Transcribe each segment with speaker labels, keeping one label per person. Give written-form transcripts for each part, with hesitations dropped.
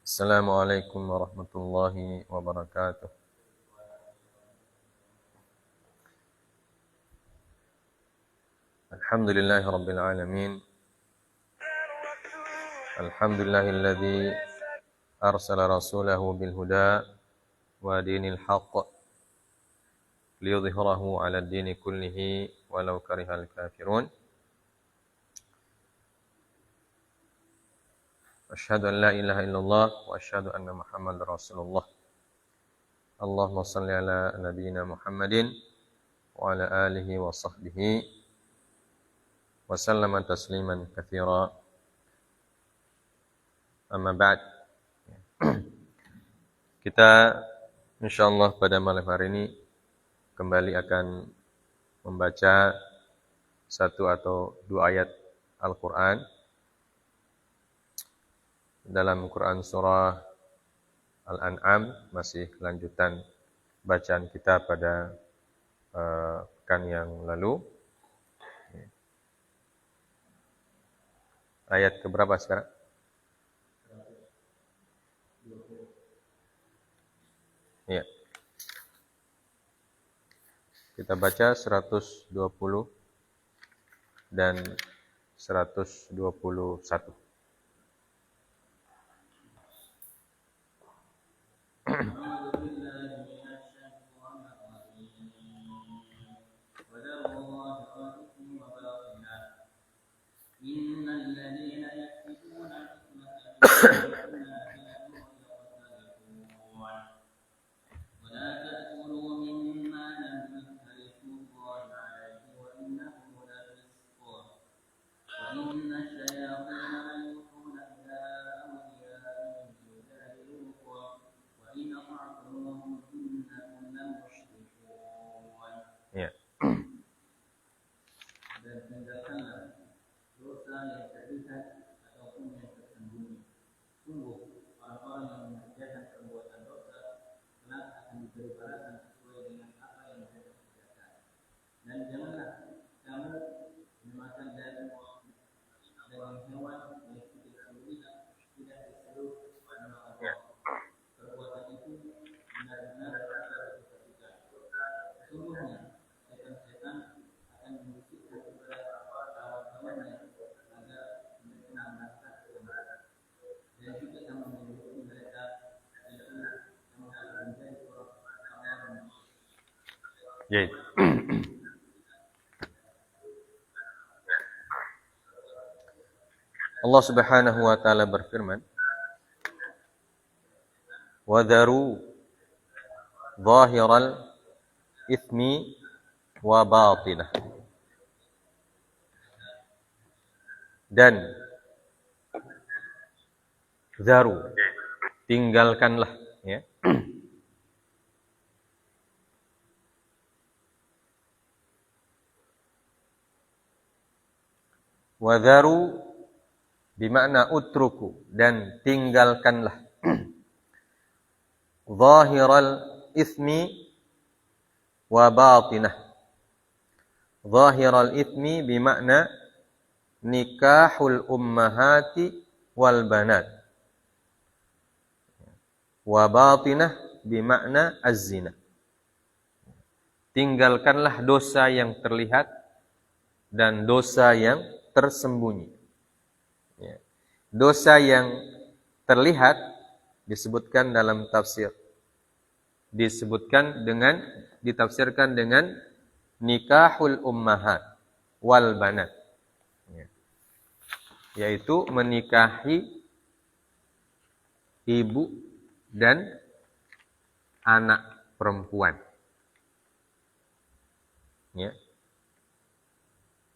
Speaker 1: Assalamualaikum warahmatullahi wabarakatuh. Alhamdulillahi rabbil alamin. Alhamdulillahilladzi arsala rasulahu bil huda wa dinil haqq liyudhhirahu 'ala ad-dini kullihi walau karihal kafirun. Asyhadu an la ilaha illallah wa asyhadu anna Muhammadar Rasulullah. Allahumma shalli ala nabiyyina Muhammadin wa ala alihi wa sahbihi wa sallama tasliman katsira. Amma ba'd. Kita insyaallah pada malam hari ini kembali akan membaca satu atau dua ayat Al-Qur'an dalam Quran surah Al-An'am, masih lanjutan bacaan kita pada pekan yang lalu. Ayat keberapa sekarang? Ya. Kita baca 120 dan 121. Ya.
Speaker 2: Dan tinggalkanlah dosa yang terlihat ataupun yang tersembunyi. Sungguh orang-orang yang mengerjakan perbuatan dosa kelak akan diberi balasan sesuai dengan apa yang mereka kerjakan. Dan janganlah kamu memakan daging hewan yang tidak disebut nama Allah. Perbuatan itu benar-benar dosa besar. Sesungguhnya setan akan membisikkan kepada kawan-kawannya agar mereka melakukan kesalahan. Dan juga kamu menyuruh mereka yaitu kamu akan menjadi orang-orang.
Speaker 1: Baik. Allah Subhanahu wa taala berfirman, "Wa dharu zahiral itsmi wa batinah." Dan zaru, tinggalkanlah, ya. Wa dharu bimakna utruku, dan tinggalkanlah zahiral itsmi wa batinah. Zahiral itsmi bimakna nikahul ummahati wal banat. Wa batinah bimakna az-zina. Tinggalkanlah dosa yang terlihat dan dosa yang tersembunyi. Ya. Dosa yang terlihat disebutkan dalam tafsir, ditafsirkan dengan nikahul ummahat wal banat, ya. Yaitu menikahi ibu dan anak perempuan, ya.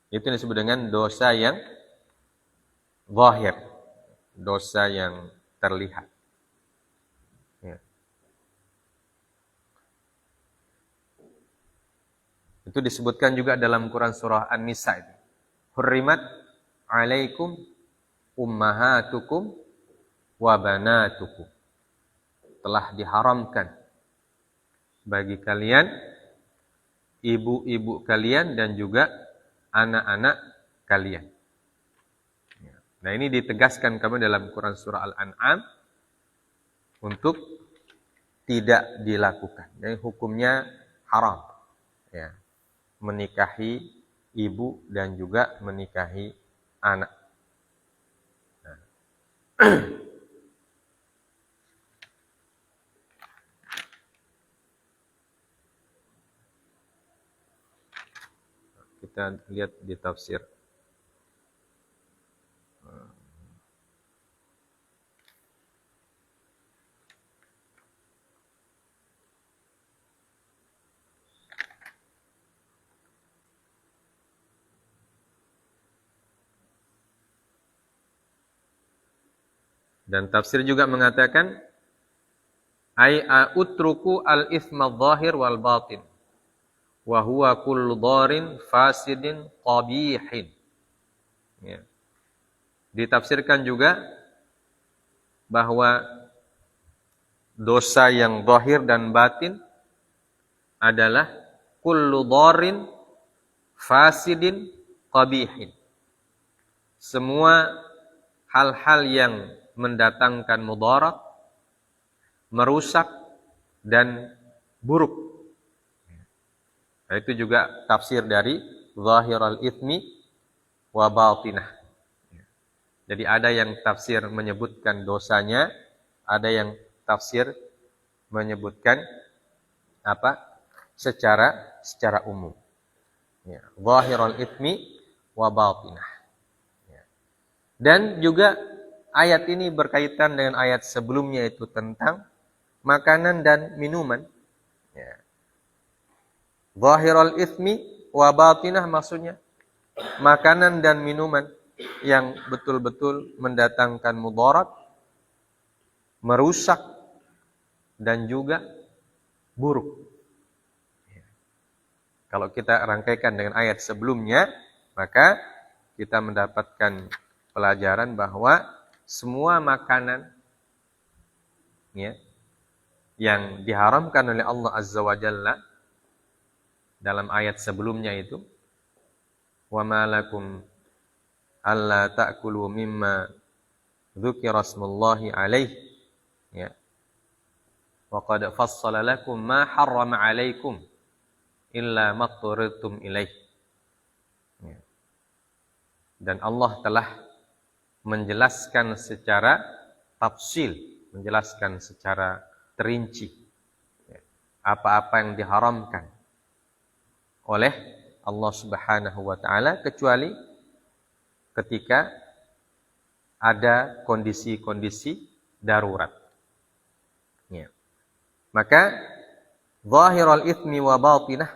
Speaker 1: Itu disebut dengan dosa yang zahir, dosa yang terlihat. Ya. Itu disebutkan juga dalam Quran surah An-Nisa itu. Hurrimat 'alaikum ummahatukum wa banatukum. Telah diharamkan bagi kalian ibu-ibu kalian dan juga anak-anak kalian. Nah, ini ditegaskan kami dalam Quran surah Al-An'am untuk tidak dilakukan. Jadi hukumnya haram. Ya. Menikahi ibu dan juga menikahi anak. Nah. Kita lihat di tafsir. Dan tafsir juga mengatakan ai utruku al-ithma adh-dhahir wal batin wa huwa kullu dharin fasidin qabihin. Ya. Ditafsirkan juga bahwa dosa yang zahir dan batin adalah kullu dharin fasidin qabihin. Semua hal-hal yang mendatangkan mudarat, merusak dan buruk. Nah, itu juga tafsir dari zahiral ithmi wa batinah. Jadi ada yang tafsir menyebutkan dosanya, ada yang tafsir menyebutkan apa? Secara umum. Ya, zahiral ithmi wa batinah. Ya. Dan juga ayat ini berkaitan dengan ayat sebelumnya itu tentang makanan dan minuman. Ya. Zahiral ithmi wa batinah maksudnya makanan dan minuman yang betul-betul mendatangkan mudarat, merusak dan juga buruk. Ya. Kalau kita rangkaikan dengan ayat sebelumnya, maka kita mendapatkan pelajaran bahwa semua makanan ya, yang diharamkan oleh Allah Azza wa Jalla dalam ayat sebelumnya itu, wa ma lakum alla ta'kulu mimma dzukira smullahi alaihi, ya, wa qad fassala lakum ma harrama alaikum illa ma turtum ilaihi. Ya. Dan Allah telah menjelaskan secara tafsil, menjelaskan secara terinci apa-apa yang diharamkan oleh Allah Subhanahu wa taala kecuali ketika ada kondisi-kondisi darurat. Ya. Maka zahiral ithmi wa batinah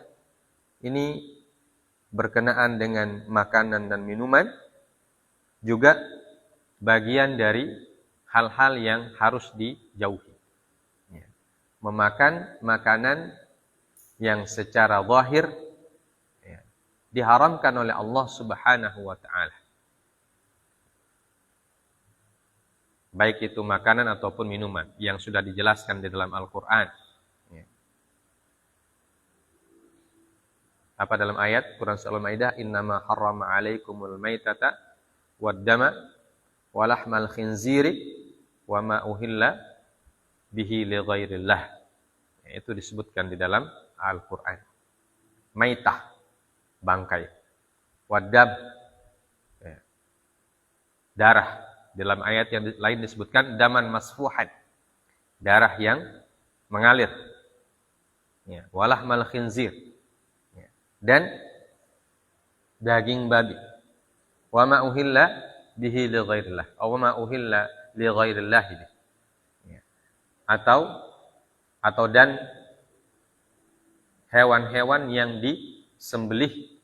Speaker 1: ini berkenaan dengan makanan dan minuman juga bagian dari hal-hal yang harus dijauhi. Ya. Memakan makanan yang secara zahir ya, diharamkan oleh Allah Subhanahu wa taala. Baik itu makanan ataupun minuman yang sudah dijelaskan di dalam Al-Qur'an. Ya. Apa dalam ayat Quran surah Al-Maidah, innama harrama 'alaikumul maitata wad-dama wa lahmal khinziri wa ma uhilla bihi li ghairillah. Itu disebutkan di dalam Al-Qur'an. Maitah, bangkai. Wadab, ya, darah. Dalam ayat yang lain disebutkan daman masfuhan, darah yang mengalir. Ya, wa lahmal khinzir. Ya, dan daging babi. Wa ma uhilla bihi li ghairillah. Wa ma uhilla li ghairillah. Ya. Atau dan hewan-hewan yang disembelih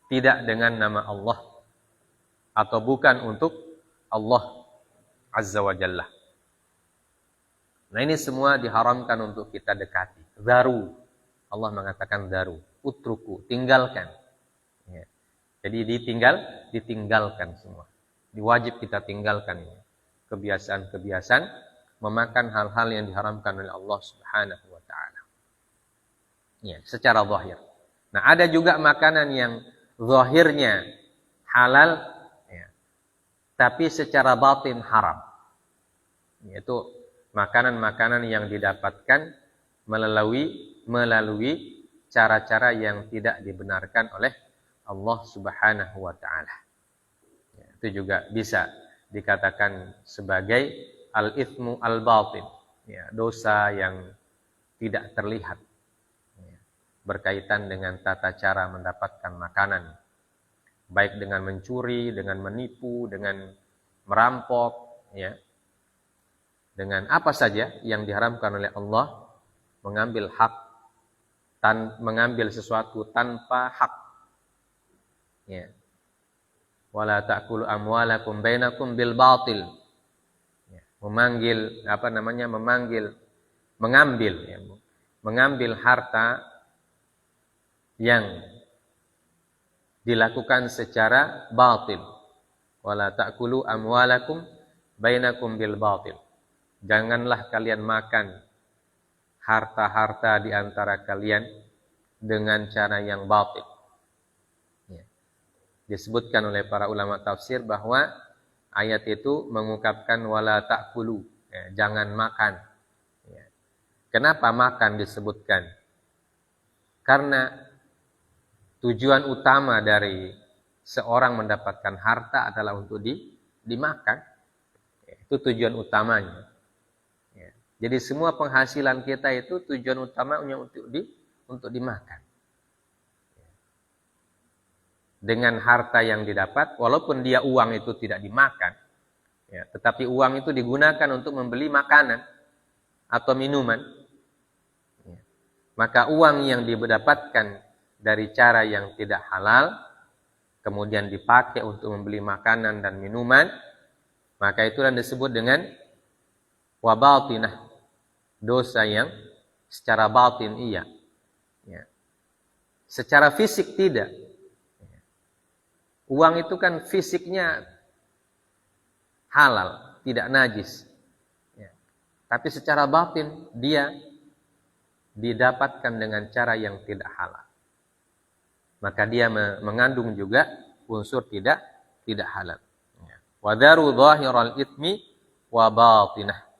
Speaker 1: tidak dengan nama Allah atau bukan untuk Allah Azza wa Jalla. Nah, ini semua diharamkan untuk kita dekati. Daru. Allah mengatakan daru, utruku, tinggalkan. Ya. Jadi ditinggalkan semua. Diwajib kita tinggalkan ini. Kebiasaan-kebiasaan memakan hal-hal yang diharamkan oleh Allah Subhanahu wa taala. Ya, secara zahir. Nah, ada juga makanan yang zahirnya halal ya, tapi secara batin haram. Yaitu makanan-makanan yang didapatkan melalui cara-cara yang tidak dibenarkan oleh Allah Subhanahu wa taala. Ya, itu juga bisa dikatakan sebagai al-itsmu al-batin, ya, dosa yang tidak terlihat, ya, berkaitan dengan tata cara mendapatkan makanan, baik dengan mencuri, dengan menipu, dengan merampok, ya, dengan apa saja yang diharamkan oleh Allah, mengambil sesuatu tanpa hak, ya. Wala ta'kulu amwalakum bainakum bil batil, ya. Mengambil harta yang dilakukan secara batil. Wala ta'kulu amwalakum bainakum bil batil. Janganlah kalian makan harta-harta di antara kalian dengan cara yang batil. Ya. Disebutkan oleh para ulama tafsir bahwa ayat itu mengungkapkan wala ta'kulu, ya, jangan makan. Ya. Kenapa makan disebutkan? Karena tujuan utama dari seorang mendapatkan harta adalah untuk dimakan. Ya, itu tujuan utamanya. Jadi semua penghasilan kita itu tujuan utamanya untuk dimakan. Dengan harta yang didapat, walaupun dia uang itu tidak dimakan, ya, tetapi uang itu digunakan untuk membeli makanan atau minuman. Ya. Maka uang yang didapatkan dari cara yang tidak halal, kemudian dipakai untuk membeli makanan dan minuman, maka itulah disebut dengan wabatinah, dosa yang secara batin iya, ya. Secara fisik tidak. Uang itu kan fisiknya halal, tidak najis, ya. Tapi secara batin dia didapatkan dengan cara yang tidak halal, maka dia mengandung juga unsur tidak halal. Wa daru zahiral itsmi wa batinah.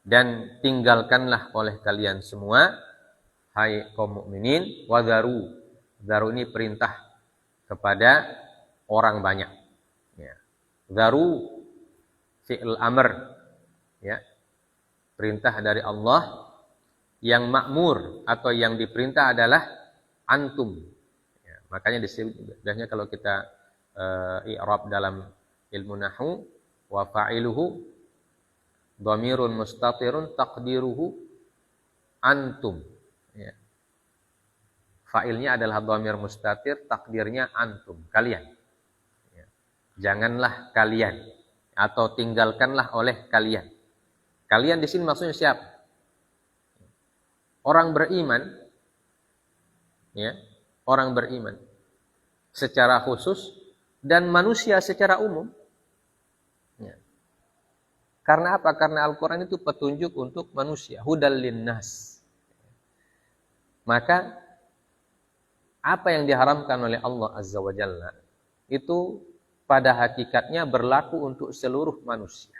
Speaker 1: Dan tinggalkanlah oleh kalian semua, hai kaum mukminin, wadharu. Dharu ini perintah kepada orang banyak. Ya. Dharu fi'il amr, ya. Perintah dari Allah. Yang makmur atau yang diperintah adalah antum. Ya. Makanya disebutnya kalau kita i'rab dalam ilmu nahwu, wa fa'iluhu dhamirun mustatirun taqdiruhu antum, ya. Fa'ilnya adalah dhamir mustatir, takdirnya antum, kalian, ya. Janganlah kalian atau tinggalkanlah oleh kalian. Kalian di sini maksudnya siapa? Orang beriman, ya, orang beriman secara khusus dan manusia secara umum. Ya. Karena apa? Karena Al-Quran itu petunjuk untuk manusia. Hudal linnas. Maka apa yang diharamkan oleh Allah Azza wa Jalla itu pada hakikatnya berlaku untuk seluruh manusia.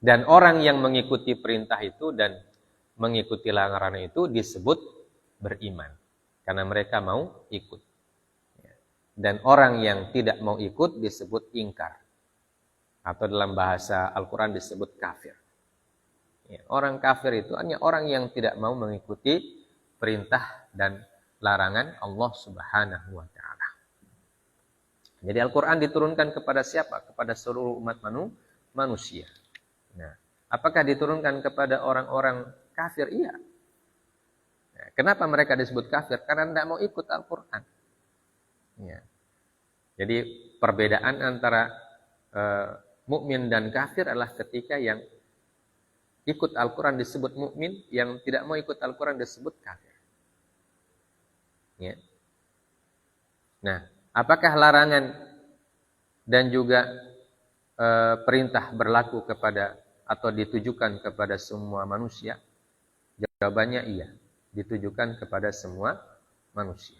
Speaker 1: Dan orang yang mengikuti perintah itu dan mengikuti larangan itu disebut beriman. Karena mereka mau ikut. Dan orang yang tidak mau ikut disebut ingkar. Atau dalam bahasa Al-Quran disebut kafir. Ya, orang kafir itu hanya orang yang tidak mau mengikuti perintah dan larangan Allah Subhanahu wa ta'ala. Jadi Al-Quran diturunkan kepada siapa? Kepada seluruh umat manusia. Nah, apakah diturunkan kepada orang-orang kafir? Iya. Nah, kenapa mereka disebut kafir? Karena tidak mau ikut Al-Quran. Ya. Jadi perbedaan antara mukmin dan kafir adalah ketika yang ikut Al-Quran disebut mukmin, yang tidak mau ikut Al-Quran disebut kafir. Ya. Nah, apakah larangan dan juga perintah berlaku kepada atau ditujukan kepada semua manusia? Jawabannya iya, ditujukan kepada semua manusia.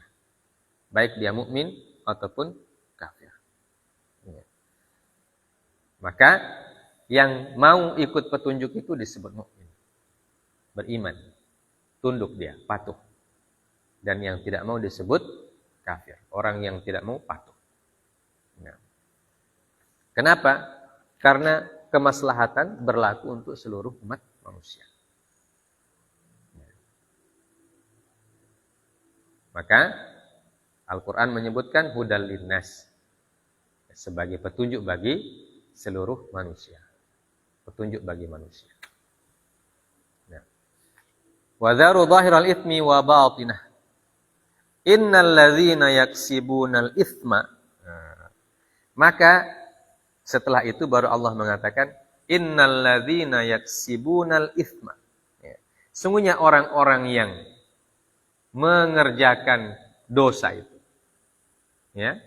Speaker 1: Baik dia mukmin ataupun kafir. Ya. Maka yang mau ikut petunjuk itu disebut mukmin. Beriman. Tunduk dia, patuh. Dan yang tidak mau disebut kafir. Orang yang tidak mau patuh. Nah. Kenapa? Karena kemaslahatan berlaku untuk seluruh umat manusia. Maka Al-Quran menyebutkan hudal linnas sebagai petunjuk bagi seluruh manusia. Petunjuk bagi manusia. Wa dharu dhahiral itsmi wa batinah. Innal ladzina yaksibunal itsma. Maka setelah itu baru Allah mengatakan innal ladzina yaksibunal itsma. Sungguhnya orang-orang yang mengerjakan dosa itu. Ya.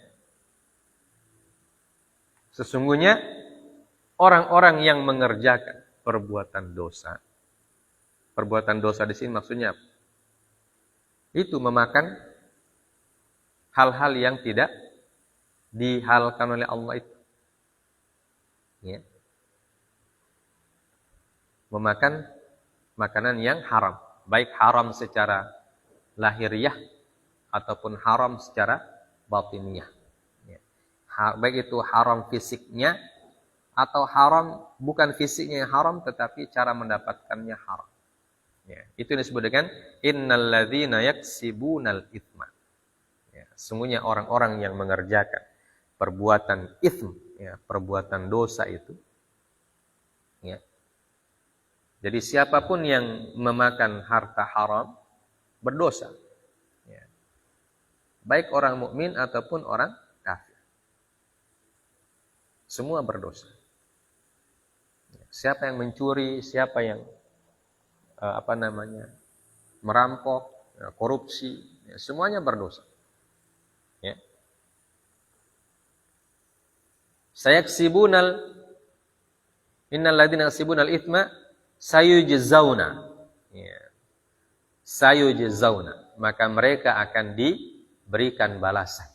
Speaker 1: Sesungguhnya orang-orang yang mengerjakan perbuatan dosa. Perbuatan dosa di sini maksudnya apa? Itu memakan hal-hal yang tidak dihalalkan oleh Allah itu. Ya. Memakan makanan yang haram, baik haram secara lahiriah ataupun haram secara batiniah. Ya. Baik itu haram fisiknya atau haram bukan fisiknya yang haram tetapi cara mendapatkannya haram. Ya, itu yang disebut dengan innal ladzina yaksibunal itsma. Ya, sungguhnya orang-orang yang mengerjakan perbuatan itsm, ya, perbuatan dosa itu. Ya. Jadi siapapun yang memakan harta haram berdosa. Ya. Baik orang mukmin ataupun orang kafir. Semua berdosa. Ya. Siapa yang mencuri, siapa yang merampok, ya, korupsi, ya, semuanya berdosa. Ya. Innal ladzina yaksibunal itsma sayujzauna. Ya. Sayujzauna, maka mereka akan diberikan balasan.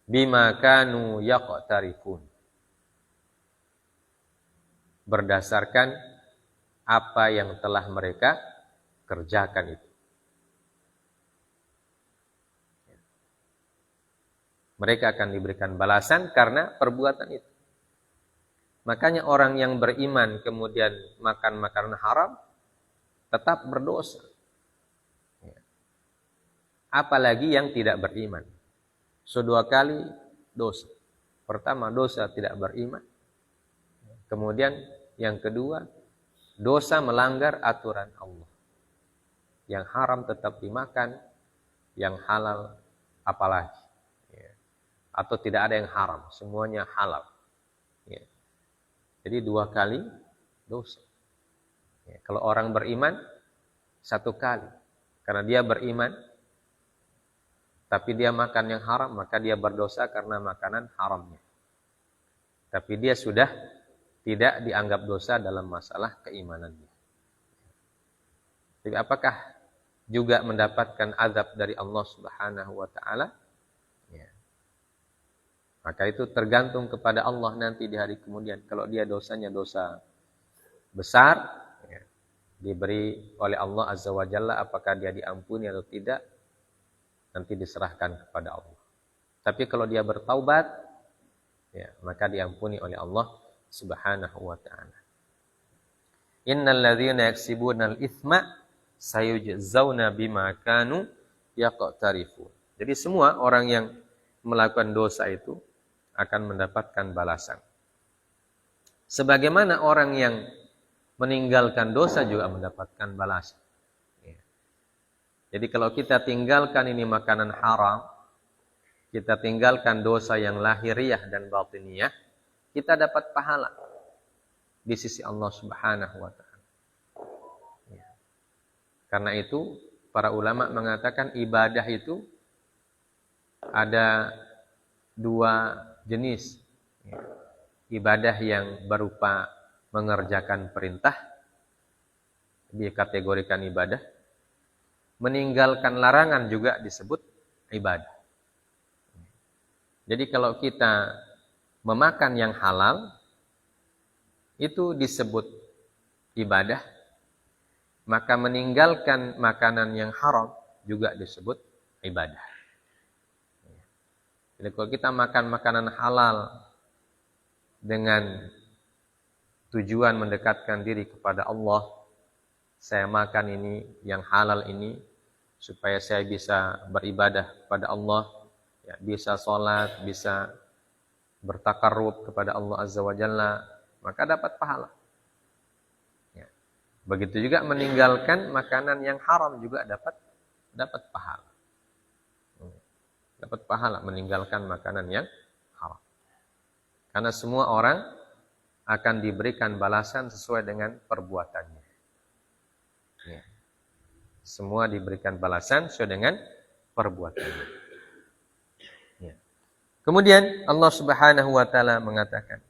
Speaker 1: Bima kanu yaqtarifun. Berdasarkan apa yang telah mereka kerjakan itu. Mereka akan diberikan balasan karena perbuatan itu. Makanya orang yang beriman kemudian makan makanan haram tetap berdosa. Apalagi yang tidak beriman. Dua kali dosa. Pertama dosa tidak beriman. Kemudian yang kedua dosa melanggar aturan Allah. Yang haram tetap dimakan, yang halal apalagi. Ya. Atau tidak ada yang haram, semuanya halal. Ya. Jadi 2 kali dosa. Ya. Kalau orang beriman, 1 kali. Karena dia beriman, tapi dia makan yang haram, maka dia berdosa karena makanan haramnya. Tapi dia sudah tidak dianggap dosa dalam masalah keimanannya. Jadi apakah juga mendapatkan azab dari Allah Subhanahu wa taala? Ya. Maka itu tergantung kepada Allah nanti di hari kemudian. Kalau dia dosanya dosa besar, ya, diberi oleh Allah Azza wa Jalla apakah dia diampuni atau tidak, nanti diserahkan kepada Allah. Tapi kalau dia bertaubat, ya, maka diampuni oleh Allah Subhanahu wa ta'ala. Innal ladzina yaksibunal itsma sayujzauna bima kanu yaqtarifun. Jadi semua orang yang melakukan dosa itu akan mendapatkan balasan. Sebagaimana orang yang meninggalkan dosa juga mendapatkan balasan. Ya. Jadi kalau kita tinggalkan ini makanan haram, kita tinggalkan dosa yang lahiriah dan batiniyah, kita dapat pahala di sisi Allah Subhanahu wa taala. Ya. Karena itu para ulama mengatakan ibadah itu ada 2 jenis. Ya. Ibadah yang berupa mengerjakan perintah dikategorikan ibadah. Meninggalkan larangan juga disebut ibadah. Jadi kalau kita memakan yang halal itu disebut ibadah, maka meninggalkan makanan yang haram juga disebut ibadah. Jadi kalau kita makan makanan halal dengan tujuan mendekatkan diri kepada Allah, saya makan ini yang halal ini supaya saya bisa beribadah kepada Allah, ya, bisa sholat, bisa bertakarrub kepada Allah Azza wa Jalla, maka dapat pahala. Ya. Begitu juga meninggalkan makanan yang haram juga dapat pahala. Dapat pahala meninggalkan makanan yang haram. Karena semua orang akan diberikan balasan sesuai dengan perbuatannya. Ya. Semua diberikan balasan sesuai dengan perbuatannya. Ya. Kemudian Allah Subhanahu wa taala mengatakan,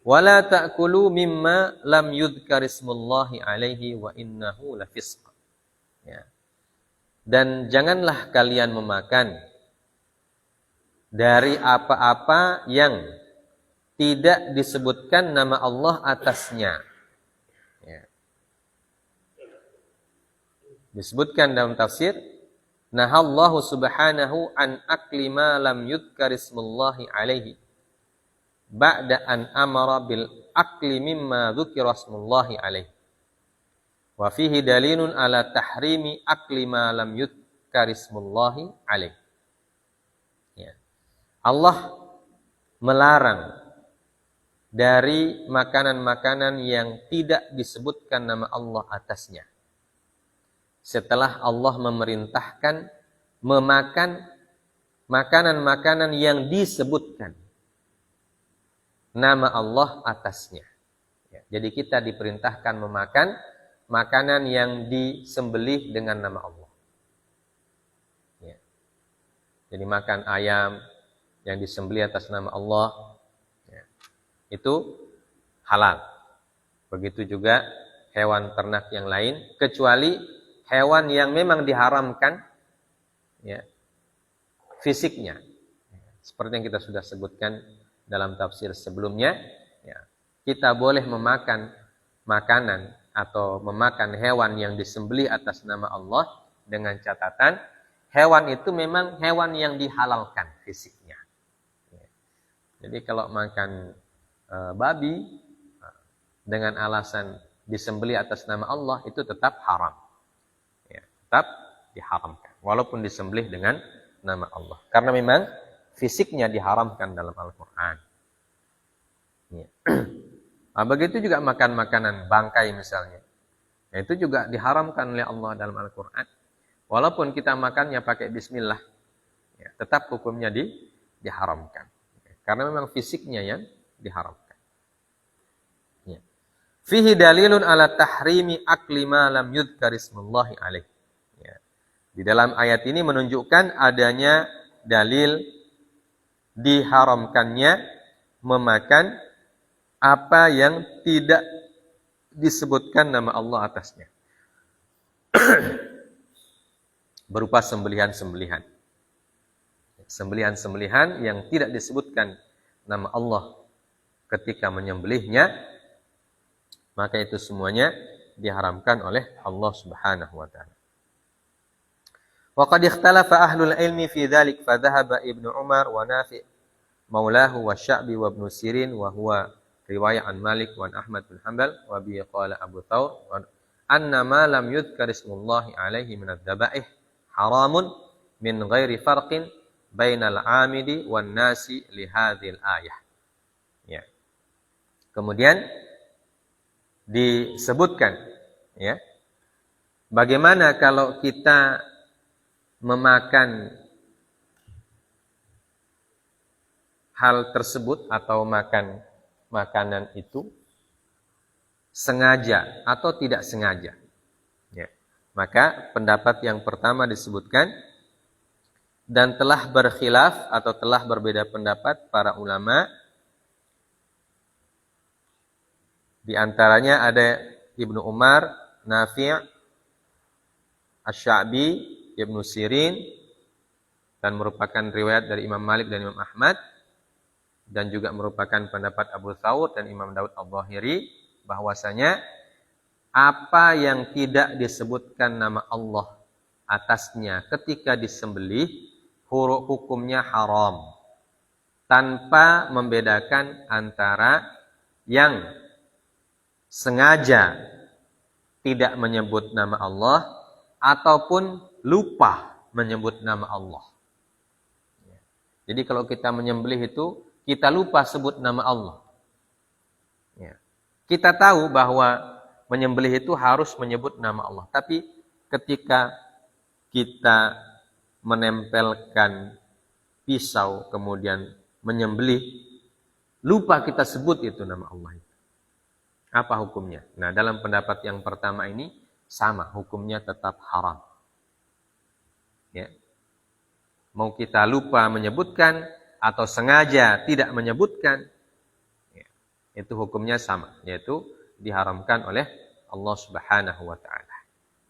Speaker 1: "Wala ta'kulu mimma lam yudhkar ismullahi alaihi wa innahu lafisq." Ya. Dan janganlah kalian memakan dari apa-apa yang tidak disebutkan nama Allah atasnya. Ya. Disebutkan dalam tafsir, nahallahu subhanahu an akli ma lam yudhkar ismullahi alaihi ba'da an amara bil akli mimma dzukira ismullahi alaihi. Wa fihi dalilun ala tahrimi akli ma lam yudhkar ismullahi alaihi. Ya. Allah melarang dari makanan-makanan yang tidak disebutkan nama Allah atasnya. Setelah Allah memerintahkan memakan makanan-makanan yang disebutkan nama Allah atasnya. Ya, jadi kita diperintahkan memakan makanan yang disembelih dengan nama Allah. Ya. Jadi makan ayam yang disembelih atas nama Allah, ya, itu halal. Begitu juga hewan ternak yang lain, kecuali hewan yang memang diharamkan, ya, fisiknya. Seperti yang kita sudah sebutkan dalam tafsir sebelumnya, ya, kita boleh memakan makanan atau memakan hewan yang disembelih atas nama Allah dengan catatan hewan itu memang hewan yang dihalalkan fisiknya. Jadi kalau makan babi dengan alasan disembelih atas nama Allah itu tetap haram. Ya, tetap diharamkan walaupun disembelih dengan nama Allah. Karena memang fisiknya diharamkan dalam Al-Qur'an. Ya. Nah, begitu juga makan makanan bangkai misalnya. Nah, itu juga diharamkan oleh Allah dalam Al-Qur'an. Walaupun kita makannya pakai bismillah, ya, tetap hukumnya diharamkan. Karena memang fisiknya yang diharamkan. Ya. Fihi dalilun ala tahrimi akli ma lam yudhkar ismullahi alaih. Ya. Di dalam ayat ini menunjukkan adanya dalil diharamkannya memakan apa yang tidak disebutkan nama Allah atasnya. Berupa sembelihan-sembelihan. Sembelihan-sembelihan yang tidak disebutkan nama Allah ketika menyembelihnya, maka itu semuanya diharamkan oleh Allah Subhanahu wa taala. Wa qad ikhtalafa ahlul ilmi fi dzalik fa dhahaba Ibnu Umar wa Nafi' maulahu wa Sya'bi wa Ibnu Sirin wa huwa riwayah an Malik wa Ahmad bin Hanbal wa bi qala Abu Thawr anna ma lam yudhkar ismullahi alaihi min adz-dzabaih haramun min ghairi farqin bainal amidi wan nasi li hadhil ayah. Ya. Kemudian disebutkan, ya, bagaimana kalau kita memakan hal tersebut atau makan makanan itu sengaja atau tidak sengaja. Ya. Maka pendapat yang pertama disebutkan, dan telah berkhilaf atau telah berbeda pendapat para ulama. Di antaranya ada Ibnu Umar, Nafi', Asy-Sya'bi, Ibnu Sirin, dan merupakan riwayat dari Imam Malik dan Imam Ahmad. dan juga merupakan pendapat Abu Thawr dan Imam Daud Al-Zahiri, bahwasanya apa yang tidak disebutkan nama Allah atasnya ketika disembelih, hukumnya haram, tanpa membedakan antara yang sengaja tidak menyebut nama Allah ataupun lupa menyebut nama Allah. Jadi kalau kita menyembelih itu, kita lupa sebut nama Allah. Kita tahu bahwa menyembelih itu harus menyebut nama Allah. Tapi ketika kita menempelkan pisau kemudian menyembelih, lupa kita sebut itu nama Allah. Apa hukumnya? Nah, dalam pendapat yang pertama ini sama, hukumnya tetap haram. Ya. Mau kita lupa menyebutkan atau sengaja tidak menyebutkan, ya, itu hukumnya sama, yaitu diharamkan oleh Allah Subhanahu wa taala.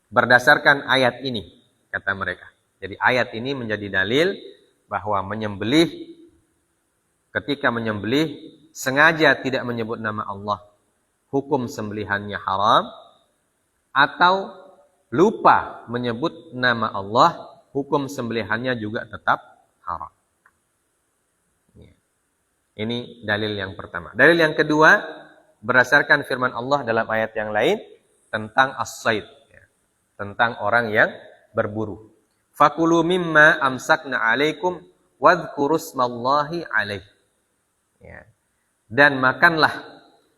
Speaker 1: Berdasarkan ayat ini, kata mereka. Jadi ayat ini menjadi dalil bahwa menyembelih, ketika menyembelih sengaja tidak menyebut nama Allah, hukum sembelihannya haram, atau lupa menyebut nama Allah, hukum sembelihannya juga tetap haram. Ini dalil yang pertama. Dalil yang kedua, berdasarkan firman Allah dalam ayat yang lain tentang as-sayd, tentang orang yang berburu. Fakulu mimma amsakna alaikum wadhkurusmallahi alaih. Dan makanlah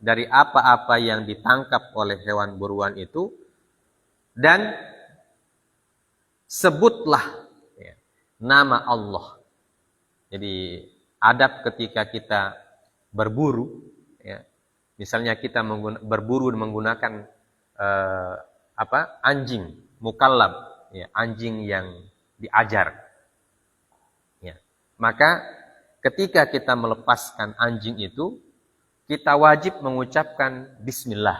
Speaker 1: dari apa-apa yang ditangkap oleh hewan buruan itu, dan sebutlah nama Allah. Jadi adab ketika kita berburu, misalnya kita berburu menggunakan anjing mukallab, anjing yang diajar. Maka ketika kita melepaskan anjing itu, kita wajib mengucapkan bismillah.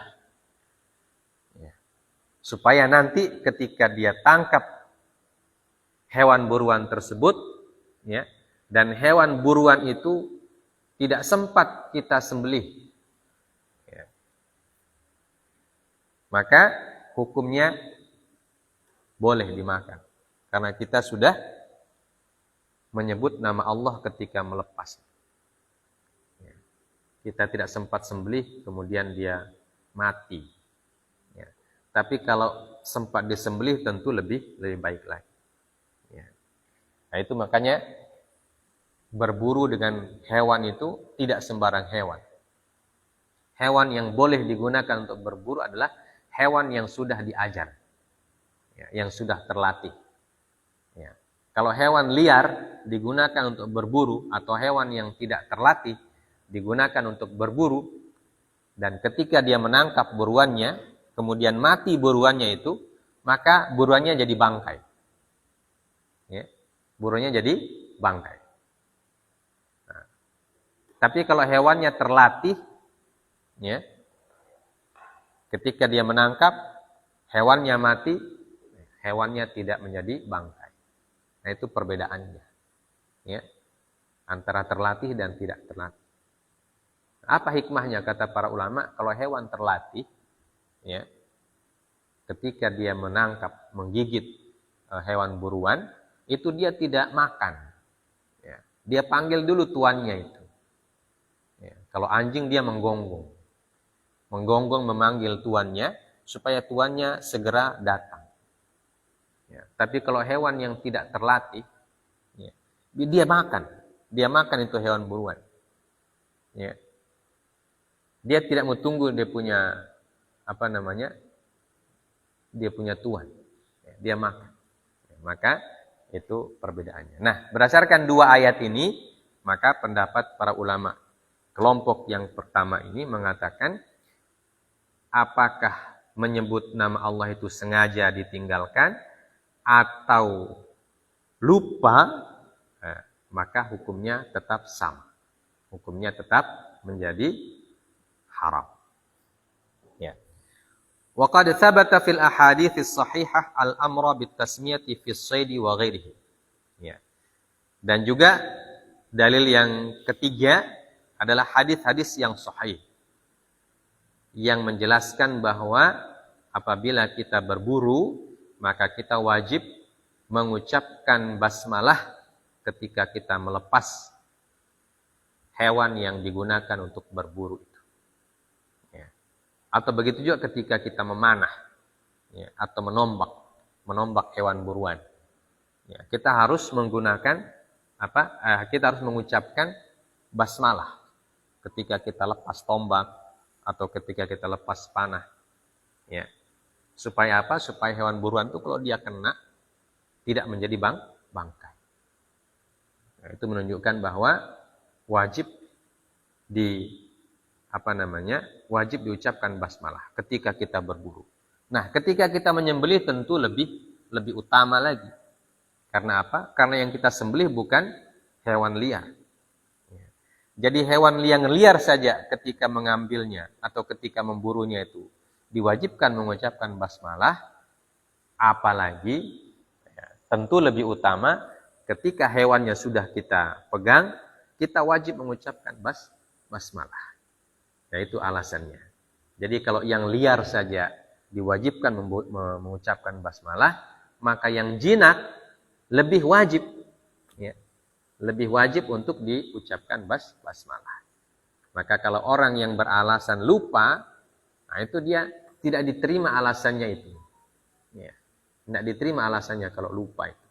Speaker 1: Supaya nanti ketika dia tangkap hewan buruan tersebut, dan hewan buruan itu tidak sempat kita sembelih, maka hukumnya boleh dimakan. Karena kita sudah menyebut nama Allah ketika melepas. Kita tidak sempat sembelih, kemudian dia mati. Tapi kalau sempat disembelih tentu lebih baik lagi. Nah itu makanya berburu dengan hewan itu tidak sembarang hewan. Hewan yang boleh digunakan untuk berburu adalah hewan yang sudah diajar, yang sudah terlatih. Kalau hewan liar digunakan untuk berburu, atau hewan yang tidak terlatih digunakan untuk berburu, dan ketika dia menangkap buruannya, kemudian mati buruannya itu, maka buruannya jadi bangkai. Buruannya jadi bangkai. Nah, tapi kalau hewannya terlatih, ketika dia menangkap, hewannya mati, hewannya tidak menjadi bangkai. Nah itu perbedaannya, antara terlatih dan tidak terlatih. Apa hikmahnya kata para ulama? Kalau hewan terlatih, ketika dia menangkap, menggigit hewan buruan, itu dia tidak makan. Dia panggil dulu tuannya itu. Kalau anjing dia menggonggong. Menggonggong memanggil tuannya, supaya tuannya segera datang. Tapi kalau hewan yang tidak terlatih, dia makan. Dia makan itu hewan buruan. Dia tidak mau tunggu dia punya dia punya tuan. Dia makan. Maka itu perbedaannya. Nah, berdasarkan dua ayat ini, maka pendapat para ulama kelompok yang pertama ini mengatakan, apakah menyebut nama Allah itu sengaja ditinggalkan atau lupa, maka hukumnya tetap sama. Hukumnya tetap menjadi haram. Wa qad thabata fil ahadits shahihah al-amra bit tasmiyati fis shaidi wa ghairihi. Dan juga dalil yang ketiga adalah hadis-hadis yang sahih yang menjelaskan bahwa apabila kita berburu maka kita wajib mengucapkan basmalah ketika kita melepas hewan yang digunakan untuk berburu itu. Ya. Atau begitu juga ketika kita memanah, ya, atau menombak hewan buruan. Ya, kita harus menggunakan kita harus mengucapkan basmalah ketika kita lepas tombak atau ketika kita lepas panah. Ya. Supaya apa? Supaya hewan buruan itu kalau dia kena tidak menjadi bangkai. Nah, itu menunjukkan bahwa wajib wajib diucapkan basmalah ketika kita berburu. Nah, ketika kita menyembelih tentu lebih utama lagi. Karena apa? Karena yang kita sembelih bukan hewan liar. Jadi hewan yang liar saja ketika mengambilnya atau ketika memburunya itu diwajibkan mengucapkan basmalah, apalagi tentu lebih utama ketika hewannya sudah kita pegang, kita wajib mengucapkan basmalah. Yaitu alasannya. Jadi kalau yang liar saja diwajibkan mengucapkan basmalah, maka yang jinak lebih wajib, ya, lebih wajib untuk diucapkan basmalah. Maka kalau orang yang beralasan lupa, nah itu dia tidak diterima alasannya itu. Ya. Tidak diterima alasannya kalau lupa itu.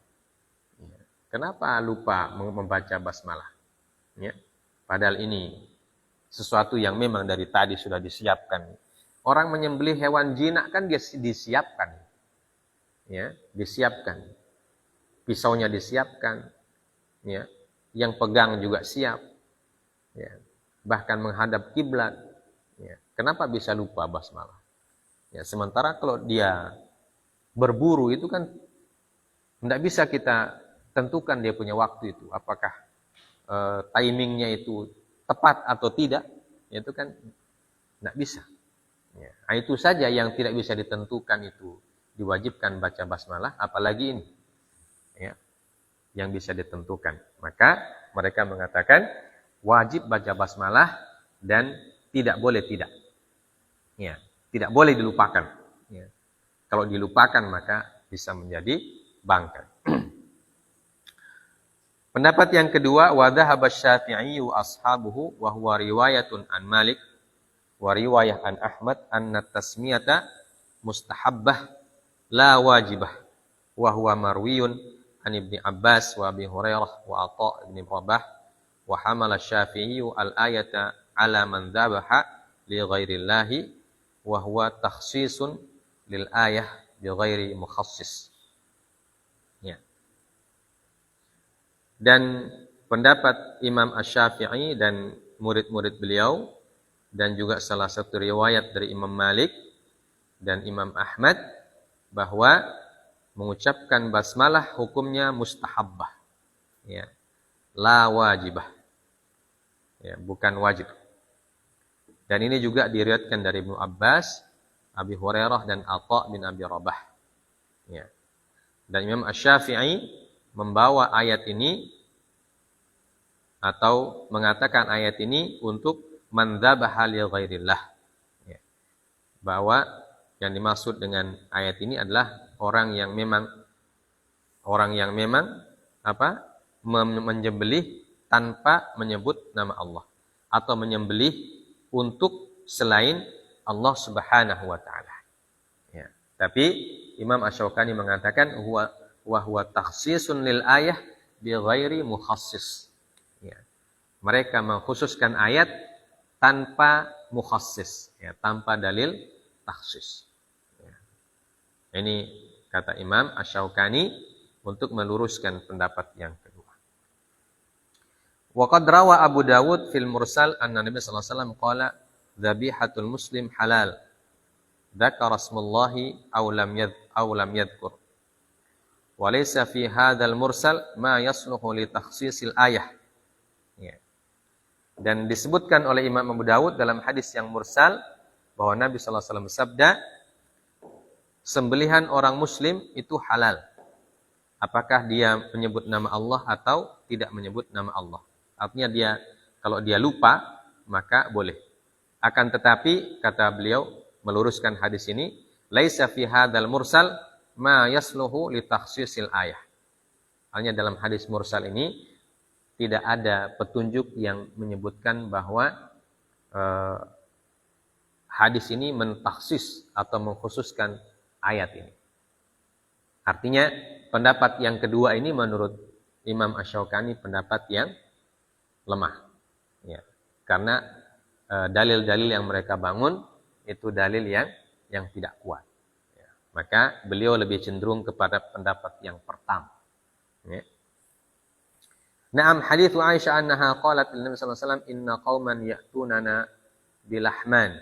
Speaker 1: Ya. Kenapa lupa membaca basmalah? Ya. Padahal ini sesuatu yang memang dari tadi sudah disiapkan. Orang menyembelih hewan jinak kan dia disiapkan. Ya, disiapkan. Pisaunya disiapkan. Ya. Yang pegang juga siap. Ya. Bahkan menghadap kiblat. Ya. Kenapa bisa lupa basmalah? Ya, sementara kalau dia berburu itu kan tidak bisa kita tentukan dia punya waktu itu. Apakah timingnya itu tepat atau tidak, itu kan tidak bisa. Ya, itu saja yang tidak bisa ditentukan itu diwajibkan baca basmalah, apalagi ini, ya, yang bisa ditentukan. Maka mereka mengatakan wajib baca basmalah dan tidak boleh tidak. Ya, tidak boleh dilupakan. Ya. Kalau dilupakan maka bisa menjadi bangkai. Pendapat yang kedua, wa dhahaba Syafi'i wa ashabuhu wa huwa riwayatun an Malik wa riwayah an Ahmad anna tasmiyata mustahabbah la wajibah wa huwa marwiyun an Ibni Abbas wa Abi Hurairah wa Atha' ibn Rabah wa hamala Syafi'i al-ayata ala man dhabaha li ghairillahi wa huwa takhsisun lil ayah bi ghairi mukhassis. Ya. Dan pendapat Imam Asy-Syafi'i dan murid-murid beliau dan juga salah satu riwayat dari Imam Malik dan Imam Ahmad bahwa mengucapkan basmalah hukumnya mustahabbah. Ya. La wajibah. Ya, bukan wajib. Dan ini juga diriwayatkan dari Ibnu Abbas, Abi Hurairah dan Atha' bin Abi Rabah. Ya. Dan Imam Asy-Syafi'i membawa ayat ini atau mengatakan ayat ini untuk man dzabaha li ghairillah. Ya. Bahwa yang dimaksud dengan ayat ini adalah orang yang memang menyembelih tanpa menyebut nama Allah atau menyembelih untuk selain Allah Subhanahu wa taala. Ya. Tapi Imam Asy-Syaukani mengatakan wa huwa takhsisun lil ayah bi ghairi mukhassis. Ya. Mereka mengkhususkan ayat tanpa mukhassis, ya, tanpa dalil takhsis. Ya. Ini kata Imam Asy-Syaukani untuk meluruskan pendapat yang kedua. Wa qad rawa Abu Dawud fil Mursal anna Nabi sallallahu alaihi wasallam qala dhabihatul muslim halal. Dzakara smullahi aw lam yadhkur. Wa laysa fi hadzal mursal ma yasluhu li takhsisil ayah. Ya. Dan disebutkan oleh Imam Abu Dawud dalam hadis yang mursal bahwa Nabi sallallahu alaihi wasallam bersabda, sembelihan orang muslim itu halal. Apakah dia menyebut nama Allah atau tidak menyebut nama Allah? Artinya kalau dia lupa, maka boleh. Akan tetapi kata beliau meluruskan hadis ini, laisa fi hadzal mursal ma yasluhu li takhsisil ayah. Hanya dalam hadis mursal ini tidak ada petunjuk yang menyebutkan bahwa hadis ini mentaksis atau mengkhususkan ayat ini. Artinya pendapat yang kedua ini menurut Imam Asy-Syaukani pendapat yang lemah. Ya. Karena dalil-dalil yang mereka bangun itu dalil yang tidak kuat. Ya. Maka beliau lebih cenderung kepada pendapat yang pertama. Ya. Naam hadits Aisyah annaha qalat lin Nabi sallallahu alaihi wasallam inna qauman ya'tunana bilahman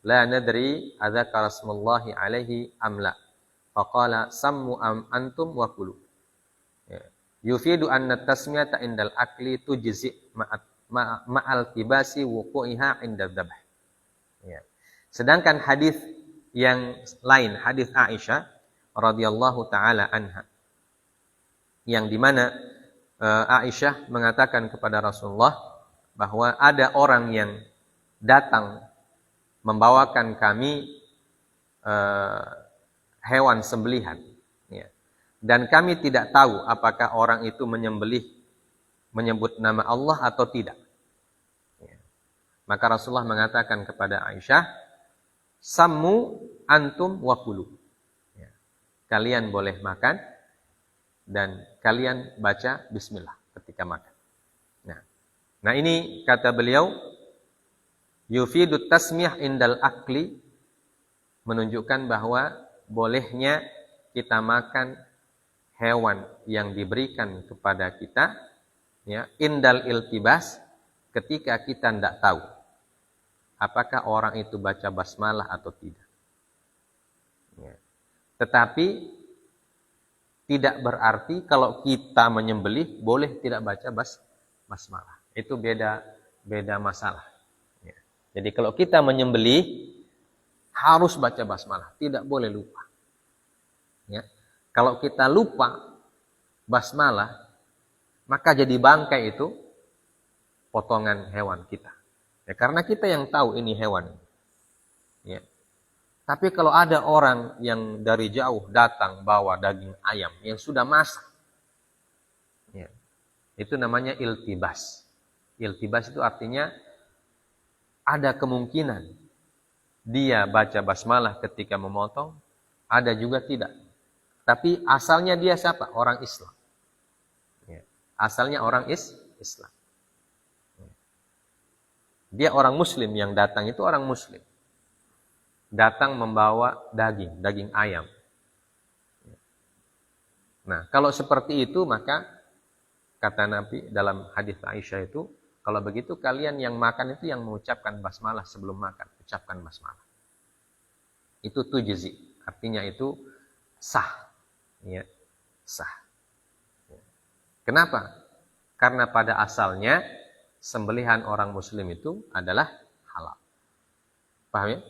Speaker 1: la nadri adzakara rasulullahi alaihi am la. Faqala sammu am antum wa kulu. Ya. Yufidu anna tasmiyata indal akli tujzi ma'al tibasi wuqu'iha indal dzabh. Ya. Sedangkan hadis yang lain, hadis Aisyah radhiyallahu taala anha, yang di mana Aisyah mengatakan kepada Rasulullah bahwa ada orang yang datang membawakan kami hewan sembelihan, ya. Dan kami tidak tahu apakah orang itu menyebut nama Allah atau tidak. Ya. Maka Rasulullah mengatakan kepada Aisyah, sammu antum wa kulu. Ya. Kalian boleh makan dan kalian baca bismillah ketika makan. Nah ini kata beliau, yufidut tasmiyah indal akli, menunjukkan bahwa bolehnya kita makan hewan yang diberikan kepada kita, ya, indal iltibas, ketika kita tidak tahu apakah orang itu baca basmalah atau tidak. Ya. Tetapi tidak berarti kalau kita menyembelih boleh tidak baca basmalah. Itu beda masalah. Ya. Jadi kalau kita menyembelih harus baca basmalah, tidak boleh lupa. Ya. Kalau kita lupa basmalah, maka jadi bangkai itu potongan hewan kita. Ya, karena kita yang tahu ini hewan. Ya. Tapi kalau ada orang yang dari jauh datang bawa daging ayam yang sudah masak, ya, itu namanya iltibas. Iltibas itu artinya ada kemungkinan dia baca basmalah ketika memotong, ada juga tidak. Tapi asalnya dia siapa? Orang Islam. Ya. Asalnya orang Islam. Ya. Dia orang Muslim, yang datang itu orang Muslim. Datang membawa daging ayam. Ya. Nah, kalau seperti itu maka kata Nabi dalam hadis Aisyah itu, kalau begitu kalian yang makan itu yang mengucapkan basmalah sebelum makan, ucapkan basmalah. Itu tujzi, artinya itu sah. Ya, sah. Ya. Kenapa? Karena pada asalnya sembelihan orang muslim itu adalah halal. Paham ya?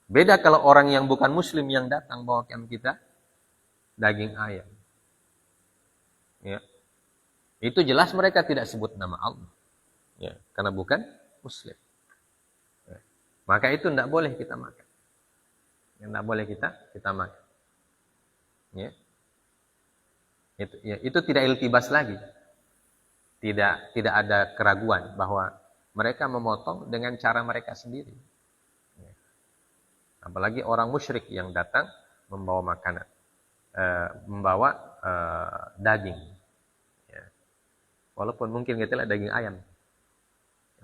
Speaker 1: Beda kalau orang yang bukan muslim yang datang bawakan kita daging ayam. Ya. Itu jelas mereka tidak sebut nama Allah. Ya, karena bukan muslim. Ya. Maka itu tidak boleh kita makan. Tidak boleh kita makan. Ya. Itu tidak iltibas lagi. Tidak ada keraguan bahwa mereka memotong dengan cara mereka sendiri. Ya. Apalagi orang musyrik yang datang membawa makanan, membawa daging. Ya. Walaupun mungkin kita lihat daging ayam,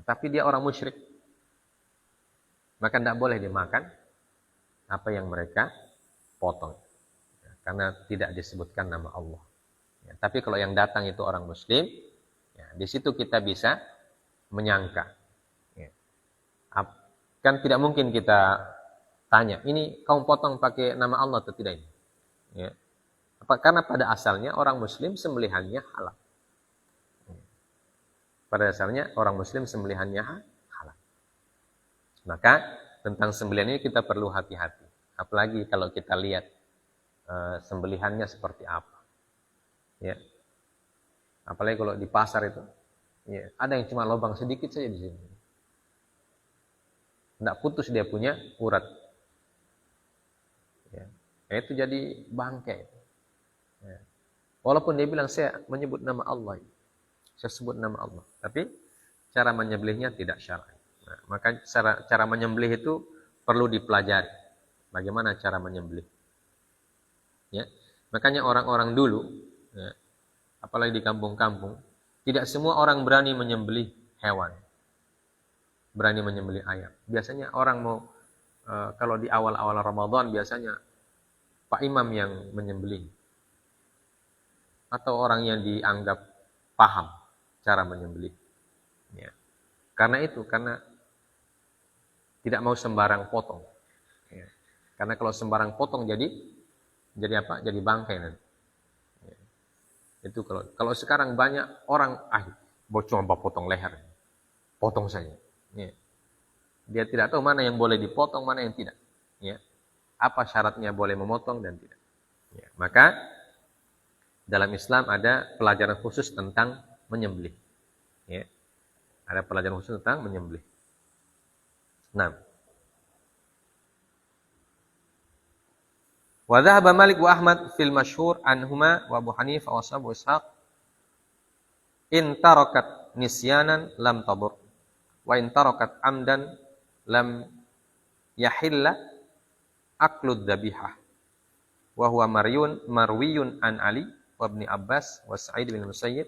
Speaker 1: tapi dia orang musyrik, maka tidak boleh dimakan apa yang mereka potong. Karena tidak disebutkan nama Allah. Ya, tapi kalau yang datang itu orang muslim, ya, di situ kita bisa menyangka. Ya. Kan tidak mungkin kita tanya, ini kamu potong pakai nama Allah atau tidak ini? Ya. Karena pada asalnya orang muslim sembelihannya halal. Ya. Pada asalnya orang muslim sembelihannya halal. Maka tentang sembelihan ini kita perlu hati-hati. Apalagi kalau kita lihat sembelihannya seperti apa, ya. Apalagi kalau di pasar itu, Ya, ada yang cuma lubang sedikit saja di sini. Tidak putus dia punya urat. Ya. Itu jadi bangkai. Ya. Walaupun dia bilang saya menyebut nama Allah. Saya sebut nama Allah. Tapi cara menyembelihnya tidak syar'i. Nah, maka cara menyembelih itu perlu dipelajari. Bagaimana cara menyembelih. Ya. Makanya orang-orang dulu, ya, apalagi di kampung-kampung, tidak semua orang berani menyembelih hewan. Berani menyembelih ayam. Biasanya orang mau, kalau di awal-awal Ramadan biasanya Pak Imam yang menyembelih. Atau orang yang dianggap paham cara menyembelih. Ya. Karena tidak mau sembarang potong. Ya. Karena kalau sembarang potong jadi apa? Jadi bangkai nanti. Ya. Itu kalau sekarang banyak orang cuma potong leher. Potong saja. Ya. Dia tidak tahu mana yang boleh dipotong, mana yang tidak. Ya. Apa syaratnya boleh memotong dan tidak. Ya. Maka dalam Islam ada pelajaran khusus tentang menyembelih. Ya. Ada pelajaran khusus tentang menyembelih. Nah. Wa dhahaba Malik wa Ahmad fil masyhur anhuma wa Abu Hanifah wa Abu Ishaq in tarakat nisyanan lam tadur wa in tarakat amdan lam yahilla aklud dhabihah wa huwa marwiyun an Ali wa Ibn Abbas wa Sa'id bin Musayyib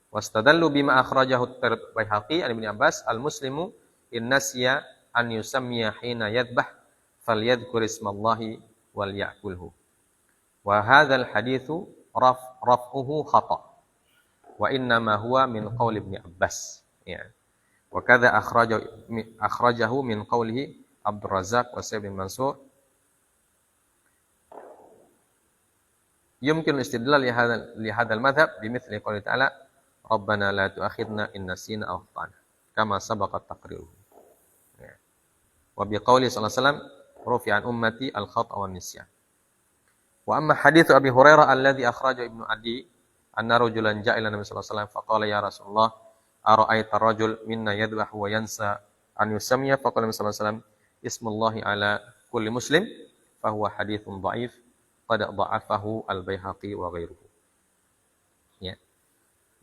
Speaker 1: wastadallu bima akhrajahu at-Baihaqi an Ibn Abbas al-muslimu in nasiya an yusammiya hina yadbah falyadhkur ismallahi wal ya'kulhu wa hadzal haditsu raf'uhu khata wa inna ma huwa min qaul Ibn Abbas ya wa kadza akhrajahu min qaulihi Abdul Razzaq wa Sa'id bin Mansur yumkin istidlal li hadzal madhhab bimithli qouli ta'ala rabbana la tu'akhidna in nasina aw akhtana kama sabaqa taqriruhu ya wa biqauli sallallahu alaihi wasallam rufi'an ummati al-khata' wan nisyan wa amma hadits Abi Hurairah alladhi akhrajahu Ibnu Adi anna rajulan ja'a ila Nabi sallallahu alaihi wasallam faqala ya Rasulullah ara'aita rajul minna yadhbahu wa yansa an yusammiya faqala Nabi sallallahu alaihi wasallam ismullahi ala kulli muslim fa huwa haditsun dha'if qad dha'afahu al-Baihaqi wa ghairuhu. Ya.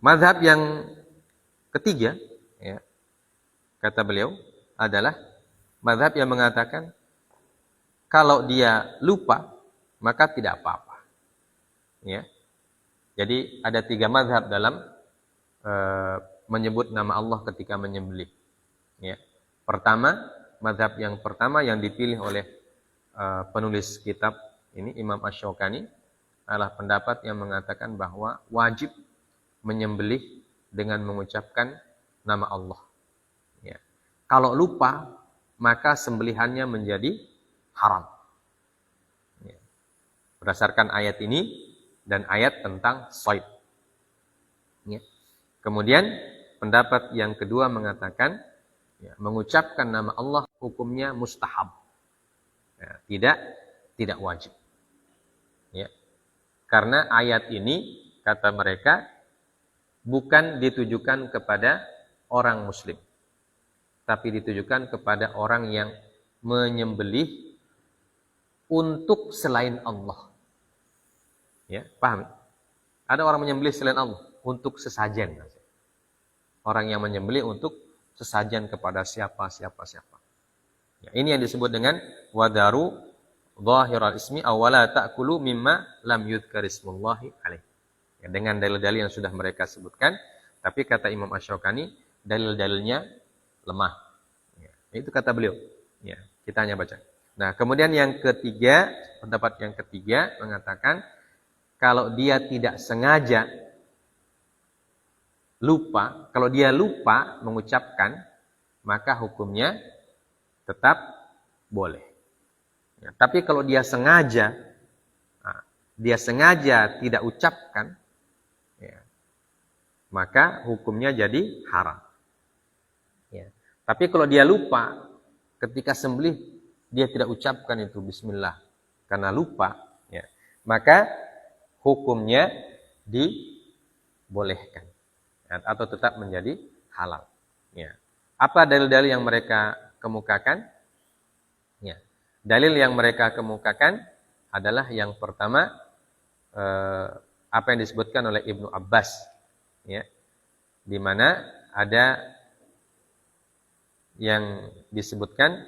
Speaker 1: Mazhab yang ketiga, ya, kata beliau adalah mazhab yang mengatakan kalau dia lupa maka tidak apa-apa. Ya. Jadi ada 3 mazhab dalam menyebut nama Allah ketika menyembelih. Ya. Pertama, mazhab yang pertama yang dipilih oleh penulis kitab ini Imam Asy-Syaukani adalah pendapat yang mengatakan bahwa wajib menyembelih dengan mengucapkan nama Allah. Ya. Kalau lupa, maka sembelihannya menjadi haram. Ya. Berdasarkan ayat ini dan ayat tentang shayd. Ya. Kemudian pendapat yang kedua mengatakan ya, mengucapkan nama Allah hukumnya mustahab. Ya, tidak wajib. Ya. Karena ayat ini kata mereka bukan ditujukan kepada orang muslim, tapi ditujukan kepada orang yang menyembelih untuk selain Allah. Ya, paham? Ada orang menyembelih selain Allah untuk sesajen. Orang yang menyembelih untuk sesajen kepada siapa. Ya, ini yang disebut dengan wadaru zahiral ismi awala ta'kulu mimma lam yudhkar ismullahi alaih. Ya, dengan dalil-dalil yang sudah mereka sebutkan, tapi kata Imam Asy-Syaukani dalil-dalilnya lemah. Ya, itu kata beliau. Ya, kita hanya baca. Nah, kemudian yang ketiga, pendapat yang ketiga mengatakan kalau dia tidak sengaja lupa, kalau dia lupa mengucapkan, maka hukumnya tetap boleh. Ya, tapi kalau dia sengaja tidak ucapkan, ya, maka hukumnya jadi haram. Ya. Tapi kalau dia lupa, ketika sembelih dia tidak ucapkan itu Bismillah karena lupa, ya, maka hukumnya dibolehkan atau tetap menjadi halal. Ya. Apa dalil-dalil yang mereka kemukakan? Ya. Dalil yang mereka kemukakan adalah yang pertama apa yang disebutkan oleh Ibnu Abbas, ya, di mana ada yang disebutkan